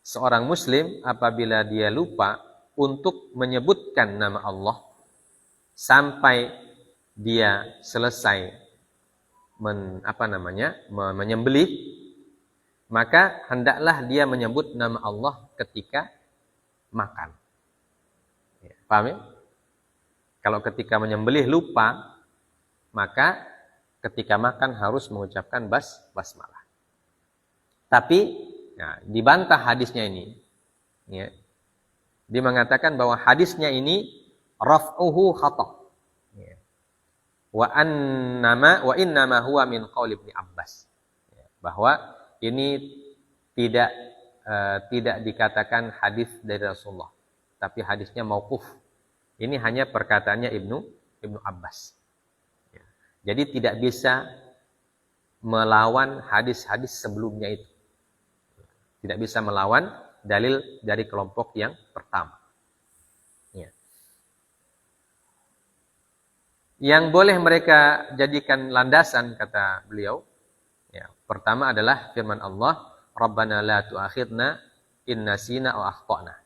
Speaker 1: seorang muslim apabila dia lupa untuk menyebutkan nama Allah sampai dia selesai menyembelih, maka hendaklah dia menyebut nama Allah ketika makan. Ya, paham ya? Kalau ketika menyembelih lupa, maka ketika makan harus mengucapkan basmalah. Tapi dibantah hadisnya ini. Ya. Dia mengatakan bahwa hadisnya ini raf'uhu khata'. Ya. Wa innama huwa min qauli Ibnu Abbas. Ya. Bahwa ini tidak dikatakan hadis dari Rasulullah, tapi hadisnya mauquf. Ini hanya perkataannya Ibnu Abbas. Ya. Jadi tidak bisa melawan hadis-hadis sebelumnya itu. Tidak bisa melawan dalil dari kelompok yang pertama. Ya. Yang boleh mereka jadikan landasan, kata beliau, ya, pertama adalah firman Allah, Rabbana la tu'akhidna in nasina aw akhtana.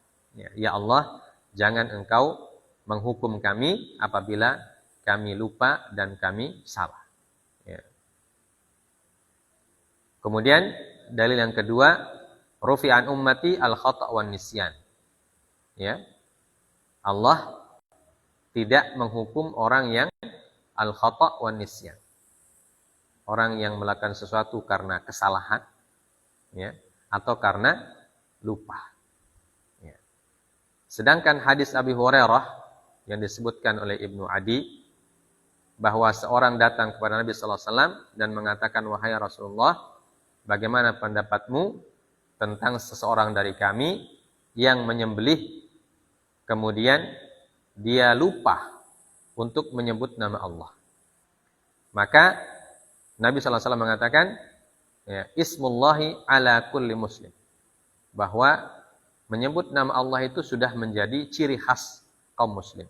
Speaker 1: Ya Allah, jangan engkau menghukum kami apabila kami lupa dan kami salah. Ya. Kemudian dalil yang kedua, rufi'an ummati al-khata' wan nisyan. Ya. Allah tidak menghukum orang yang al-khata' wan nisyan. Orang yang melakukan sesuatu karena kesalahan, ya, atau karena lupa. Ya. Sedangkan hadis Abi Hurairah yang disebutkan oleh Ibnu Adi, bahwa seorang datang kepada Nabi sallallahu alaihi wasallam dan mengatakan, wahai Rasulullah, bagaimana pendapatmu tentang seseorang dari kami yang menyembelih kemudian dia lupa untuk menyebut nama Allah. Maka Nabi sallallahu alaihi wasallam mengatakan, ya, ismullahi ala kulli muslim, bahwa menyebut nama Allah itu sudah menjadi ciri khas kaum muslim.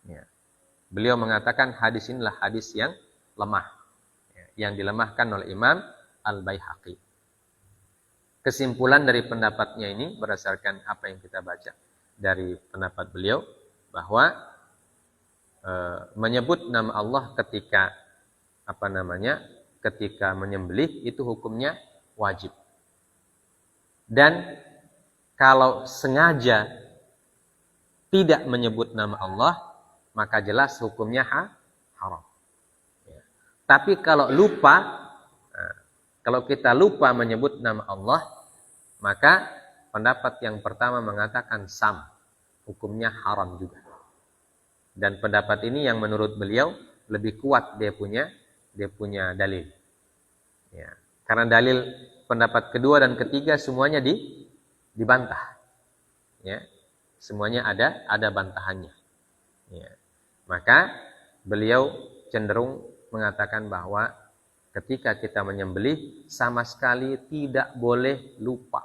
Speaker 1: Ya. Beliau mengatakan hadis inilah hadis yang lemah, ya, yang dilemahkan oleh Imam Al-Baihaqi. Kesimpulan dari pendapatnya ini berdasarkan apa yang kita baca dari pendapat beliau, bahwa menyebut nama Allah ketika ketika menyembelih itu hukumnya wajib. Dan kalau sengaja tidak menyebut nama Allah, maka jelas hukumnya haram. Ya. Tapi kalau lupa, kalau kita lupa menyebut nama Allah, maka pendapat yang pertama mengatakan hukumnya haram juga. Dan pendapat ini yang menurut beliau lebih kuat dia punya dalil. Ya. Karena dalil pendapat kedua dan ketiga semuanya dibantah. Ya. Semuanya ada bantahannya. Ya. Maka beliau cenderung mengatakan bahwa ketika kita menyembelih sama sekali tidak boleh lupa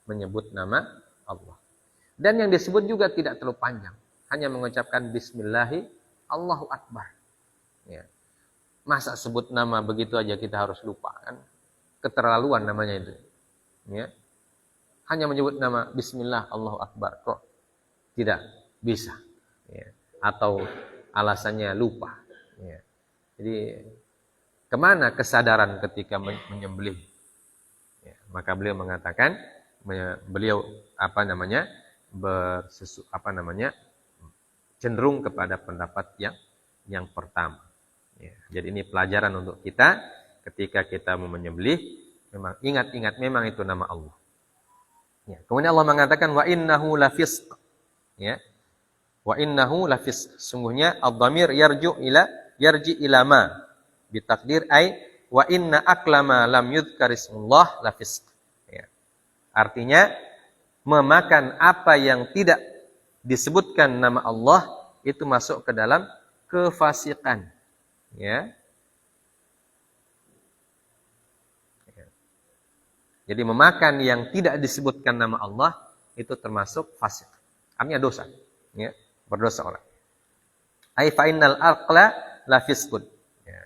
Speaker 1: menyebut nama Allah. Dan yang disebut juga tidak terlalu panjang, hanya mengucapkan bismillahi Allahu Akbar. Ya. Masa sebut nama begitu aja kita harus lupa, kan? Keterlaluan namanya itu. Ya. Hanya menyebut nama bismillah Allahu Akbar kok tidak bisa. Ya. Atau alasannya lupa. Ya. Jadi kemana kesadaran ketika menyembelih? Ya, maka beliau mengatakan, beliau cenderung kepada pendapat yang pertama. Ya, jadi ini pelajaran untuk kita ketika kita mau menyembelih, memang ingat memang itu nama Allah. Ya, kemudian Allah mengatakan wa innahu lafisq. Ya. Wa innahu lafisq. Sungguhnya ad-dhamir yarji ila ma bitakdir ay wa inna aklama lam yudhkar ismullah lafisq. Ya. Artinya memakan apa yang tidak disebutkan nama Allah itu masuk ke dalam kefasikan. Ya. Jadi memakan yang tidak disebutkan nama Allah itu termasuk fasik. Artinya dosa. Ya. Berdosa orang. Ai fa innal aqla la fisqun. Ya.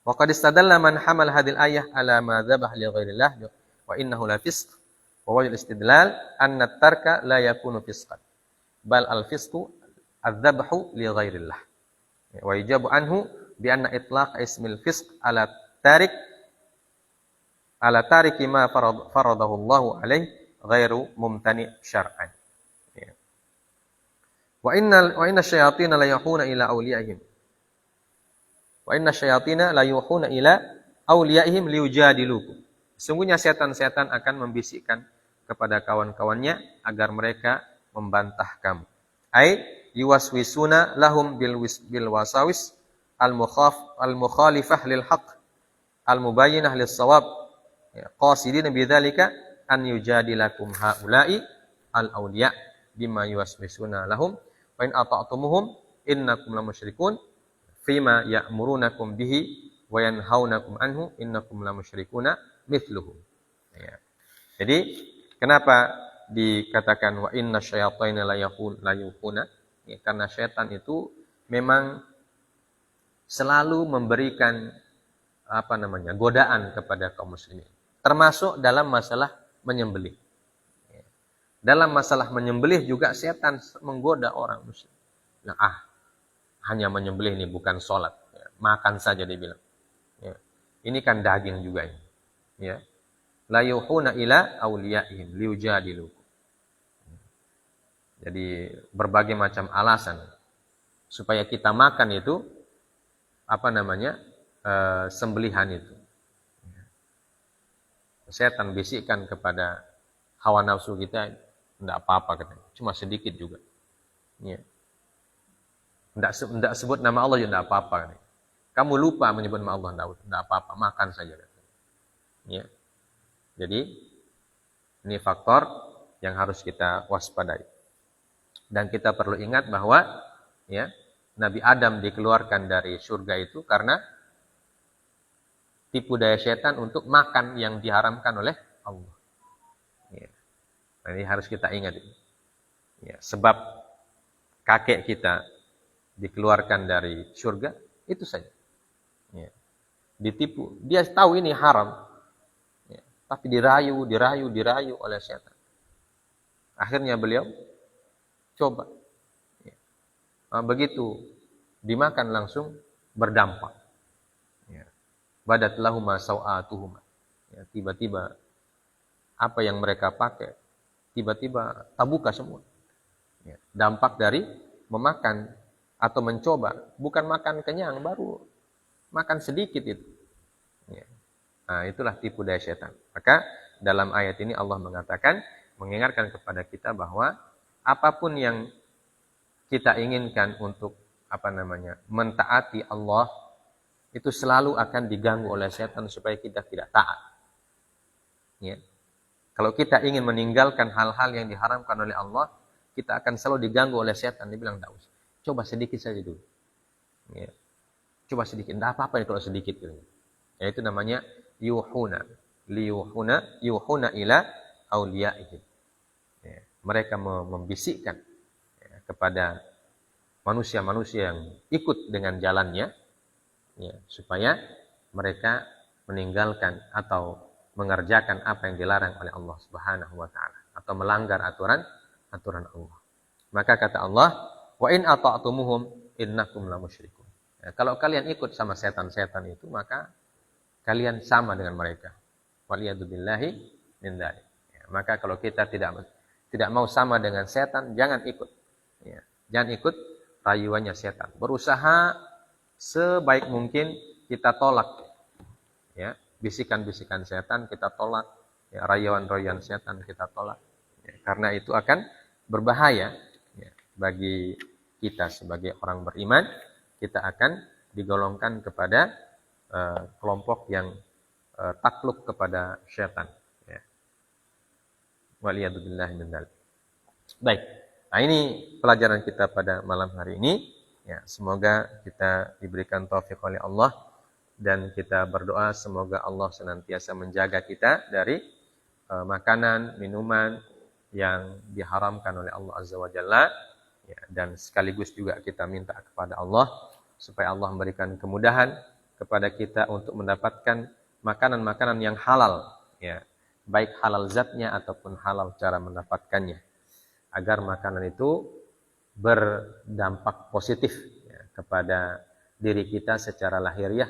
Speaker 1: Wa qad istadalla man hamal hadhil ayah ala ma dzabah li ghairillah wa innahu la fisq. Wa wajh istidlal anna tarka la yakunu fisqan. Bal al fisqu adzabhu li ghairillah. Wa yujabu anhu bi anna itlaq ismil fisq ala tariki ma faradahu Allah alaih ghairu mumtani syar'an. Ya. Wa inna syayatina la yuhuna ila awliyaihim. Wa inna syayatina la yuhuna ila awliyaihim liyujadilukum. Sungguhnya setan-setan akan membisikkan kepada kawan-kawannya agar mereka membantah kamu. Ai yuwaswisuna lahum bil wasawis al-mukhalifah lil haqq al-mubayyinah lis shawab. Qasidina bidzalika an yujadilakum haula'i al-awliya bima yuwaswisuna lahum wa in ata'tumuhum innakum lamusyrikun fima ya'murunakum bihi wa yanhaunakum anhu innakum lamusyrikuna mithluhum. Ya. Jadi kenapa dikatakan wa inna syayatina la yuhuna? Ya, karena setan itu memang selalu memberikan godaan kepada kaum muslimin. Termasuk dalam masalah menyembelih. Dalam masalah menyembelih juga setan menggoda orang muslim. Nah, hanya menyembelih ini bukan sholat. Ya, makan saja dia bilang. Ya, ini kan daging juga ini. Ya. La yuhuna ila awliyaihim liyujadilukum. Jadi berbagai macam alasan supaya kita makan itu sembelihan itu. Setan bisikkan kepada hawa nafsu kita, tidak apa-apa katanya, cuma sedikit juga. Ya. Tidak sebut nama Allah juga tidak apa-apa. Katanya. Kamu lupa menyebut nama Allah, tidak apa-apa, makan saja. Katanya. Ya. Jadi ini faktor yang harus kita waspadai. Dan kita perlu ingat bahwa ya, Nabi Adam dikeluarkan dari surga itu karena tipu daya setan untuk makan yang diharamkan oleh Allah. Ya. Nah, ini harus kita ingat. Ya, sebab kakek kita dikeluarkan dari surga, itu saja. Ya. Ditipu. Dia tahu ini haram. Ya. Tapi dirayu oleh setan. Akhirnya beliau coba. Ya. Nah, begitu dimakan langsung berdampak. Badat lahuma sawatuhuma. Ya, tiba-tiba apa yang mereka pakai tiba-tiba tabuka semua. Ya, dampak dari memakan atau mencoba, bukan makan kenyang, baru makan sedikit itu. Ya. Nah, itulah tipu daya setan. Maka dalam ayat ini Allah mengatakan, mengingatkan kepada kita bahwa apapun yang kita inginkan untuk mentaati Allah, itu selalu akan diganggu oleh setan supaya kita tidak taat. Ya. Kalau kita ingin meninggalkan hal-hal yang diharamkan oleh Allah, kita akan selalu diganggu oleh setan. Dia bilang, tidak usah. Coba sedikit saja dulu. Ya. Coba sedikit. Tidak apa-apa kalau sedikit. Ya, itu namanya yuhuna. Yuhuna ila awliyaihim. Ya. Mereka membisikkan kepada manusia-manusia yang ikut dengan jalannya, ya, supaya mereka meninggalkan atau mengerjakan apa yang dilarang oleh Allah Subhanahu wa taala atau melanggar aturan Allah. Maka kata Allah, wa in ata'tumuhum innakum lamusyrikun. Ya, kalau kalian ikut sama setan-setan itu, maka kalian sama dengan mereka. Waliyadzubillahi min dzalik. Ya, maka kalau kita tidak mau sama dengan setan, jangan ikut. Ya, jangan ikut rayuannya setan. Berusaha sebaik mungkin kita tolak, ya, bisikan-bisikan setan kita tolak, ya, rayuan-rayuan setan kita tolak, ya, karena itu akan berbahaya, ya, bagi kita sebagai orang beriman. Kita akan digolongkan kepada kelompok yang takluk kepada setan. Ya. Waliyadzubillahi min dzalik. Baik, nah ini pelajaran kita pada malam hari ini. Ya, semoga kita diberikan taufik oleh Allah dan kita berdoa semoga Allah senantiasa menjaga kita dari makanan, minuman yang diharamkan oleh Allah Azza wa Jalla. Ya, dan sekaligus juga kita minta kepada Allah supaya Allah memberikan kemudahan kepada kita untuk mendapatkan makanan-makanan yang halal, ya, baik halal zatnya ataupun halal cara mendapatkannya, agar makanan itu berdampak positif, ya, kepada diri kita secara lahiriah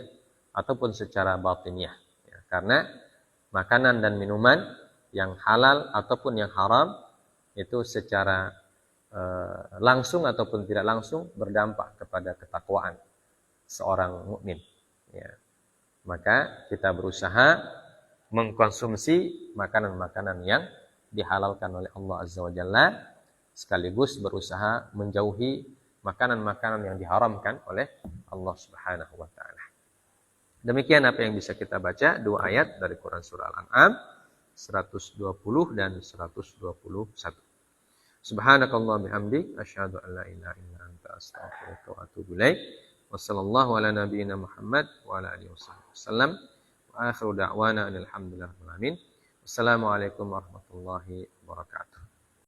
Speaker 1: ataupun secara batiniah, ya, karena makanan dan minuman yang halal ataupun yang haram itu secara langsung ataupun tidak langsung berdampak kepada ketakwaan seorang mukmin. Ya. Maka kita berusaha mengkonsumsi makanan-makanan yang dihalalkan oleh Allah Azza wa Jalla, sekaligus berusaha menjauhi makanan-makanan yang diharamkan oleh Allah Subhanahu wa taala. Demikian apa yang bisa kita baca, 2 ayat dari Quran surah Al-An'am 120 dan 121. Subhanakallah bihamdik asyhadu an la ilaha illa anta astaghfiruka wa atubu ilaik. Wassallallahu ala nabiyyina Muhammad wa ala alihi wasallam. Wa akhiru da'wana alhamdulillahirabbil alamin. Wassalamualaikum warahmatullahi wabarakatuh.